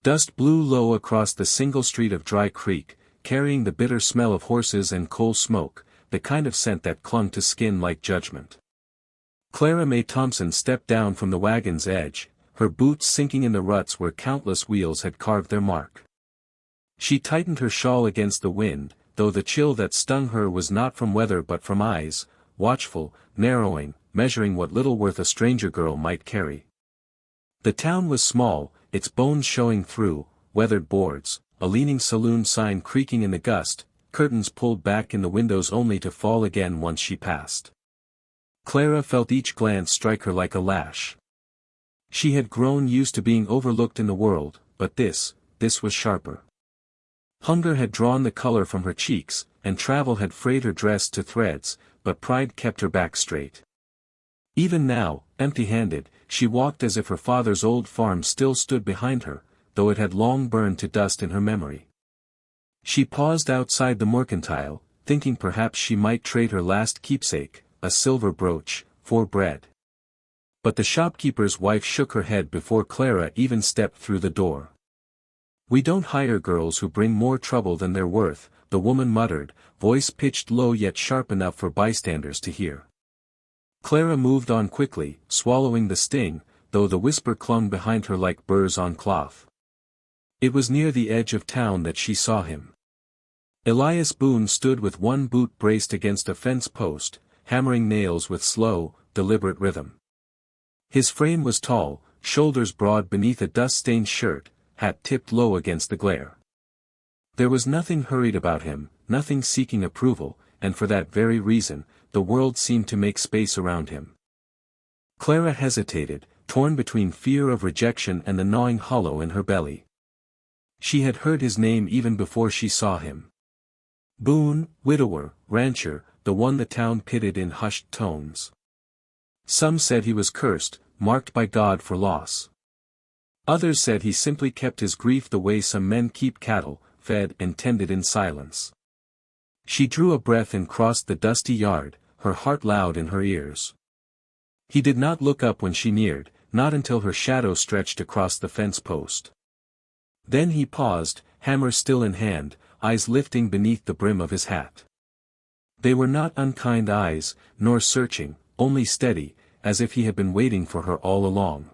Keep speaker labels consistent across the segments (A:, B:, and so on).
A: Dust blew low across the single street of Dry Creek, carrying the bitter smell of horses and coal smoke, the kind of scent that clung to skin like judgment. Clara Mae Thompson stepped down from the wagon's edge, her boots sinking in the ruts where countless wheels had carved their mark. She tightened her shawl against the wind, though the chill that stung her was not from weather but from eyes, watchful, narrowing, measuring what little worth a stranger girl might carry. The town was small, its bones showing through, weathered boards, a leaning saloon sign creaking in the gust, curtains pulled back in the windows only to fall again once she passed. Clara felt each glance strike her like a lash. She had grown used to being overlooked in the world, but this was sharper. Hunger had drawn the color from her cheeks, and travel had frayed her dress to threads, but pride kept her back straight. Even now, empty-handed, she walked as if her father's old farm still stood behind her, though it had long burned to dust in her memory. She paused outside the mercantile, thinking perhaps she might trade her last keepsake, a silver brooch, for bread. But the shopkeeper's wife shook her head before Clara even stepped through the door. "We don't hire girls who bring more trouble than they're worth," the woman muttered, voice pitched low yet sharp enough for bystanders to hear. Clara moved on quickly, swallowing the sting, though the whisper clung behind her like burrs on cloth. It was near the edge of town that she saw him. Elias Boone stood with one boot braced against a fence post, hammering nails with slow, deliberate rhythm. His frame was tall, shoulders broad beneath a dust-stained shirt, hat tipped low against the glare. There was nothing hurried about him, nothing seeking approval, and for that very reason, the world seemed to make space around him. Clara hesitated, torn between fear of rejection and the gnawing hollow in her belly. She had heard his name even before she saw him. Boone, widower, rancher, the one the town pitted in hushed tones. Some said he was cursed, marked by God for loss. Others said he simply kept his grief the way some men keep cattle, fed and tended in silence. She drew a breath and crossed the dusty yard, her heart loud in her ears. He did not look up when she neared, not until her shadow stretched across the fence post. Then he paused, hammer still in hand, eyes lifting beneath the brim of his hat. They were not unkind eyes, nor searching, only steady, as if he had been waiting for her all along.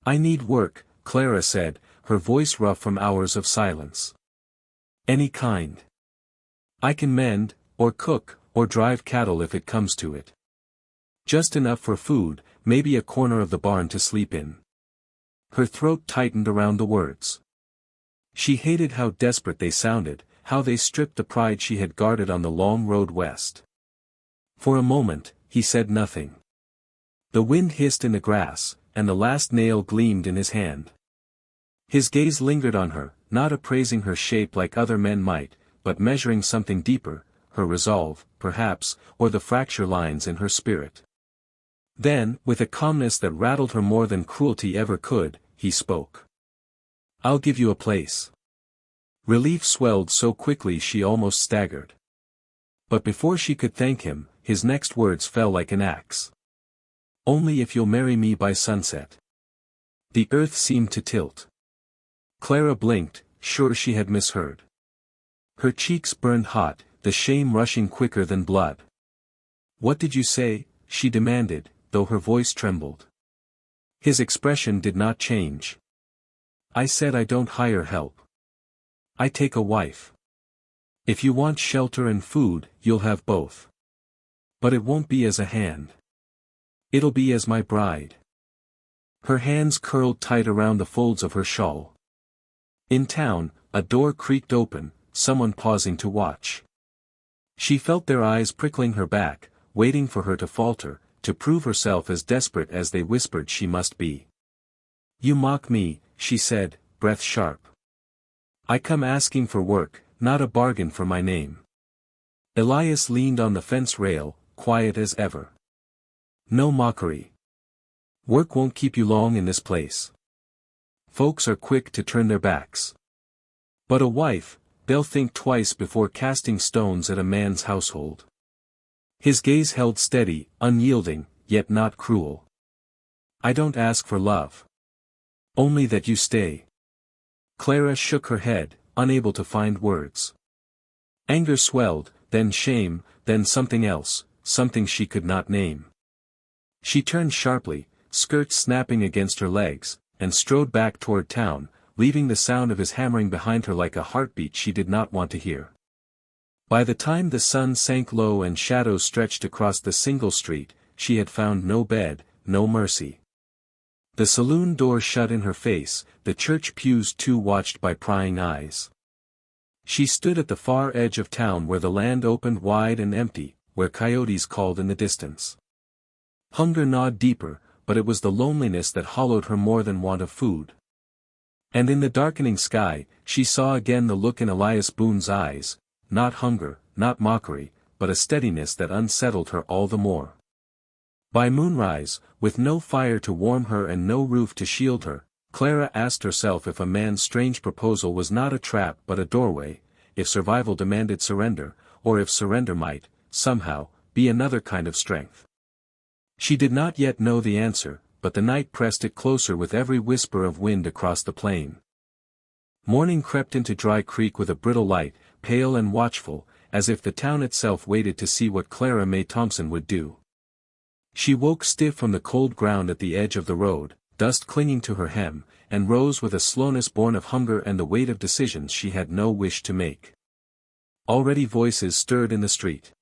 A: "I need work," Clara said, her voice rough from hours of silence. "Any kind. I can mend, or cook, or drive cattle if it comes to it. Just enough for food, maybe a corner of the barn to sleep in." Her throat tightened around the words. She hated how desperate they sounded, how they stripped the pride she had guarded on the long road west. For a moment, he said nothing. The wind hissed in the grass, and the last nail gleamed in his hand. His gaze lingered on her, not appraising her shape like other men might, but measuring something deeper, her resolve, perhaps, or the fracture lines in her spirit. Then, with a calmness that rattled her more than cruelty ever could, he spoke. "I'll give you a place." Relief swelled so quickly she almost staggered. But before she could thank him, his next words fell like an axe. "Only if you'll marry me by sunset." The earth seemed to tilt. Clara blinked, sure she had misheard. Her cheeks burned hot, the shame rushing quicker than blood. "What did you say?" she demanded, though her voice trembled. His expression did not change. "I said I don't hire help. I take a wife. If you want shelter and food, you'll have both. But it won't be as a hand. It'll be as my bride." Her hands curled tight around the folds of her shawl. In town, a door creaked open, someone pausing to watch. She felt their eyes prickling her back, waiting for her to falter, to prove herself as desperate as they whispered she must be. "You mock me," she said, breath sharp. "I come asking for work, not a bargain for my name." Elias leaned on the fence rail, quiet as ever. "No mockery. Work won't keep you long in this place. Folks are quick to turn their backs. But a wife, they'll think twice before casting stones at a man's household." His gaze held steady, unyielding, yet not cruel. "I don't ask for love. Only that you stay. Clara shook her head, unable to find words. Anger swelled, then shame, then something else, something she could not name. She turned sharply, skirts snapping against her legs, and strode back toward town, leaving the sound of his hammering behind her like a heartbeat she did not want to hear. By the time the sun sank low and shadows stretched across the single street, she had found no bed, no mercy. The saloon door shut in her face, the church pews too watched by prying eyes. She stood at the far edge of town where the land opened wide and empty, where coyotes called in the distance. Hunger gnawed deeper, but it was the loneliness that hollowed her more than want of food. And in the darkening sky, she saw again the look in Elias Boone's eyes, not hunger, not mockery, but a steadiness that unsettled her all the more. By moonrise, with no fire to warm her and no roof to shield her, Clara asked herself if a man's strange proposal was not a trap but a doorway, if survival demanded surrender, or if surrender might, somehow, be another kind of strength. She did not yet know the answer, but the night pressed it closer with every whisper of wind across the plain. Morning crept into Dry Creek with a brittle light, pale and watchful, as if the town itself waited to see what Clara May Thompson would do. She woke stiff from the cold ground at the edge of the road, dust clinging to her hem, and rose with a slowness born of hunger and the weight of decisions she had no wish to make. Already voices stirred in the street.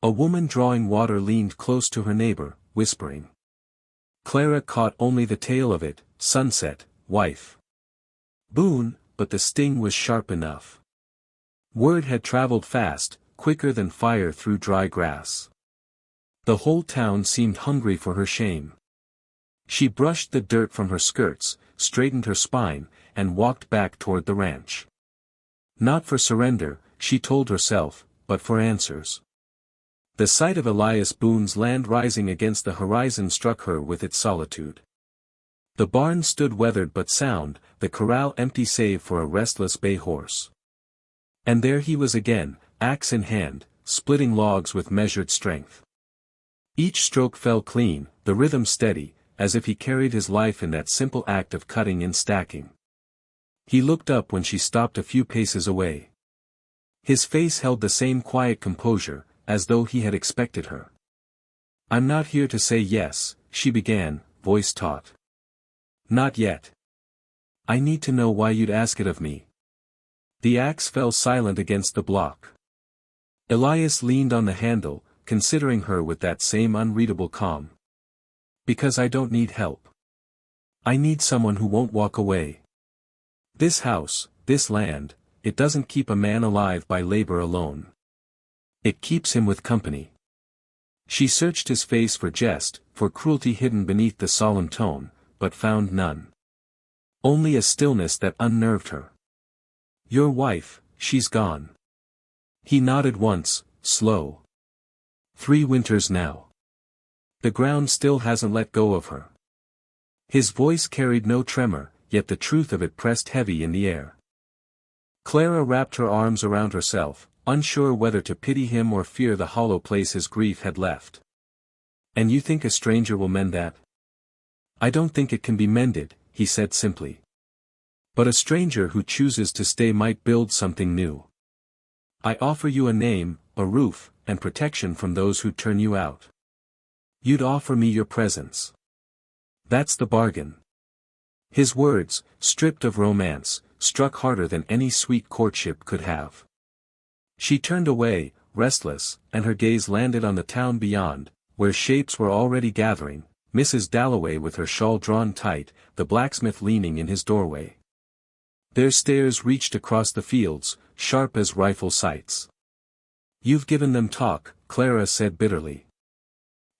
A: A woman drawing water leaned close to her neighbor, whispering. Clara caught only the tail of it, sunset, wife. Boone, but the sting was sharp enough. Word had traveled fast, quicker than fire through dry grass. The whole town seemed hungry for her shame. She brushed the dirt from her skirts, straightened her spine, and walked back toward the ranch. Not for surrender, she told herself, but for answers. The sight of Elias Boone's land rising against the horizon struck her with its solitude. The barn stood weathered but sound, the corral empty save for a restless bay horse. And there he was again, axe in hand, splitting logs with measured strength. Each stroke fell clean, the rhythm steady, as if he carried his life in that simple act of cutting and stacking. He looked up when she stopped a few paces away. His face held the same quiet composure, as though he had expected her. "I'm not here to say yes," she began, voice taut. "Not yet. I need to know why you'd ask it of me." The axe fell silent against the block. Elias leaned on the handle, considering her with that same unreadable calm. "Because I don't need help. I need someone who won't walk away. This house, this land, it doesn't keep a man alive by labor alone. It keeps him with company." She searched his face for jest, for cruelty hidden beneath the solemn tone, but found none. Only a stillness that unnerved her. "Your wife, she's gone." He nodded once, slow. 3 winters now. The ground still hasn't let go of her. His voice carried no tremor, yet the truth of it pressed heavy in the air. Clara wrapped her arms around herself, unsure whether to pity him or fear the hollow place his grief had left. "And you think a stranger will mend that?" "I don't think it can be mended," he said simply. "But a stranger who chooses to stay might build something new. I offer you a name, a roof, and protection from those who turn you out. You'd offer me your presence. That's the bargain." His words, stripped of romance, struck harder than any sweet courtship could have. She turned away, restless, and her gaze landed on the town beyond, where shapes were already gathering, Mrs. Dalloway with her shawl drawn tight, the blacksmith leaning in his doorway. Their stares reached across the fields, sharp as rifle sights. "You've given them talk," Clara said bitterly.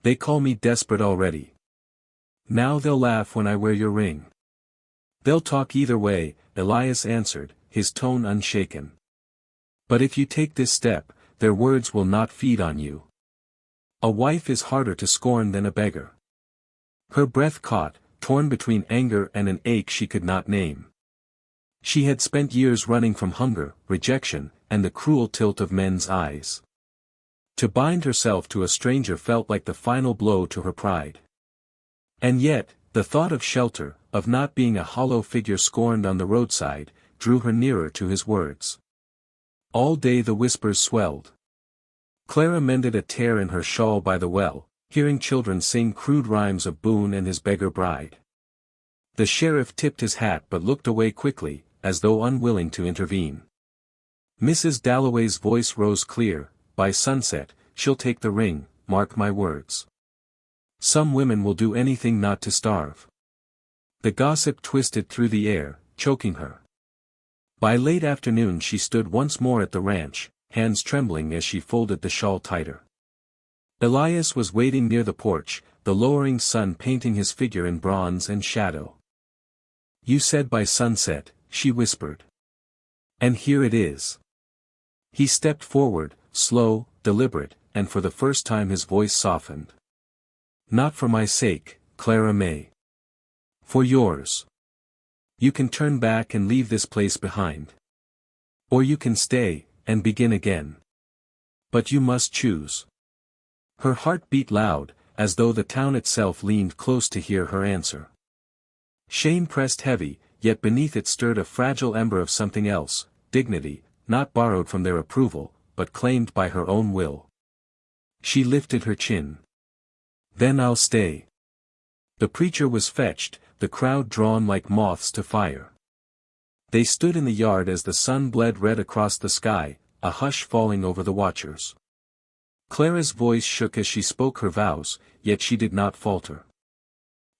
A: "They call me desperate already. Now they'll laugh when I wear your ring." "They'll talk either way," Elias answered, his tone unshaken. "But if you take this step, their words will not feed on you. A wife is harder to scorn than a beggar." Her breath caught, torn between anger and an ache she could not name. She had spent years running from hunger, rejection, and the cruel tilt of men's eyes. To bind herself to a stranger felt like the final blow to her pride. And yet, The thought of shelter, of not being a hollow figure scorned on the roadside, drew her nearer to his words. All day the whispers swelled. Clara mended a tear in her shawl by the well, hearing children sing crude rhymes of Boone and his beggar bride. The sheriff tipped his hat but looked away quickly, as though unwilling to intervene. Mrs. Dalloway's voice rose clear, "By sunset, she'll take the ring, mark my words. Some women will do anything not to starve." The gossip twisted through the air, choking her. By late afternoon she stood once more at the ranch, hands trembling as she folded the shawl tighter. Elias was waiting near the porch, the lowering sun painting his figure in bronze and shadow. "You said by sunset," she whispered. "And here it is." He stepped forward, slow, deliberate, and for the first time his voice softened. "Not for my sake, Clara May. For yours. You can turn back and leave this place behind. Or you can stay, and begin again. But you must choose." Her heart beat loud, as though the town itself leaned close to hear her answer. Shame pressed heavy, yet beneath it stirred a fragile ember of something else, dignity, not borrowed from their approval, but claimed by her own will. She lifted her chin. "Then I'll stay." The preacher was fetched, the crowd drawn like moths to fire. They stood in the yard as the sun bled red across the sky, a hush falling over the watchers. Clara's voice shook as she spoke her vows, yet she did not falter.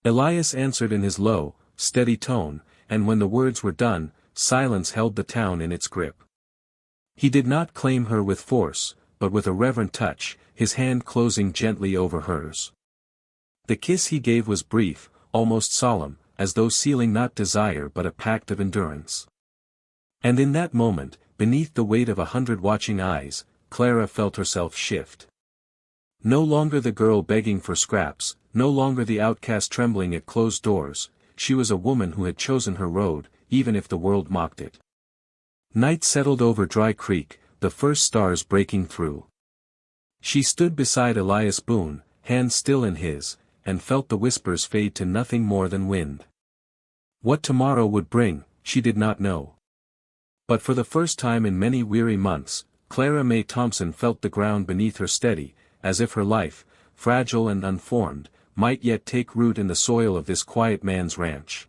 A: Elias answered in his low, steady tone, and when the words were done, silence held the town in its grip. He did not claim her with force, but with a reverent touch, his hand closing gently over hers. The kiss he gave was brief, almost solemn, as though sealing not desire but a pact of endurance. And in that moment, beneath the weight of 100 watching eyes, Clara felt herself shift. No longer the girl begging for scraps, no longer the outcast trembling at closed doors, she was a woman who had chosen her road, even if the world mocked it. Night settled over Dry Creek, the first stars breaking through. She stood beside Elias Boone, hands still in his, and felt the whispers fade to nothing more than wind. What tomorrow would bring, she did not know. But for the first time in many weary months, Clara May Thompson felt the ground beneath her steady, as if her life, fragile and unformed, might yet take root in the soil of this quiet man's ranch.